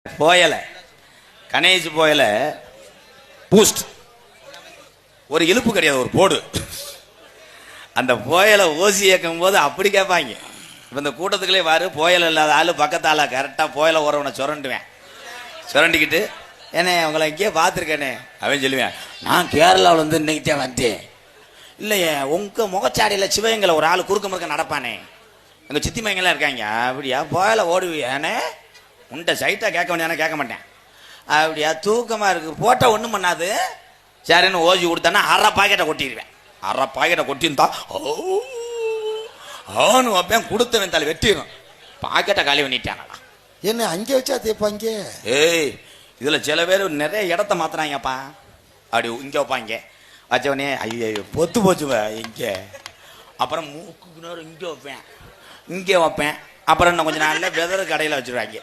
போயலை Ganesh போயலை boost ஒரு இழுப்பு கிடையாது, ஒரு போடு. அந்த போயலை ஓசி இயக்கும் போது அப்படி கேட்பாங்க. இப்போ இந்த கூட்டத்துக்குள்ளே வாரு, போயல் இல்லாத ஆள் பக்கத்தால் கரெக்டாக போயலை உறவனை சுரண்டுவேன். சுரண்டிக்கிட்டு ஏன்னே உங்களை இங்கேயே பார்த்துருக்கேனே அவன் சொல்லுவேன், நான் கேரளாவில் வந்து இன்னைக்கு தான் வந்தேன். இல்லையே உங்கள் முகச்சாடியில் சிவகங்களை ஒரு ஆள் குறுக்க முறுக்க நடப்பானே, எங்கள் சித்தி மைங்கெல்லாம் இருக்காங்க. அப்படியா போயலை ஓடுவியானே, உன்ட்ட சைட்டாக கேட்க வேண்டியானே கேட்க மாட்டேன். அப்படியா தூக்கமாக இருக்குது போட்டால் ஒன்றும் பண்ணாது சரின்னு ஓசி கொடுத்தானா அரை பாக்கெட்டை கொட்டிடுவேன். அரை பாக்கெட்டை கொட்டிருந்தா அவனு வைப்பேன், கொடுத்தவன் தலை வெட்டிடும். பாக்கெட்டை காலி பண்ணிட்டானடா. என்ன அங்கே வச்சா தேப்பாங்க? ஏய் இதில் சில பேர் நிறைய இடத்த மாத்துறாங்கப்பா. அப்படி இங்கே வைப்பாங்க, வச்சவனே ஐயோ பொத்து போச்சுவ இங்கே. அப்புறம் மூக்கு நேரம் இங்கே வைப்பேன், இங்கே வைப்பேன். அப்புறம் இன்னும் கொஞ்சம் நாளில் வெதர் கடையில் வச்சுருவாங்க.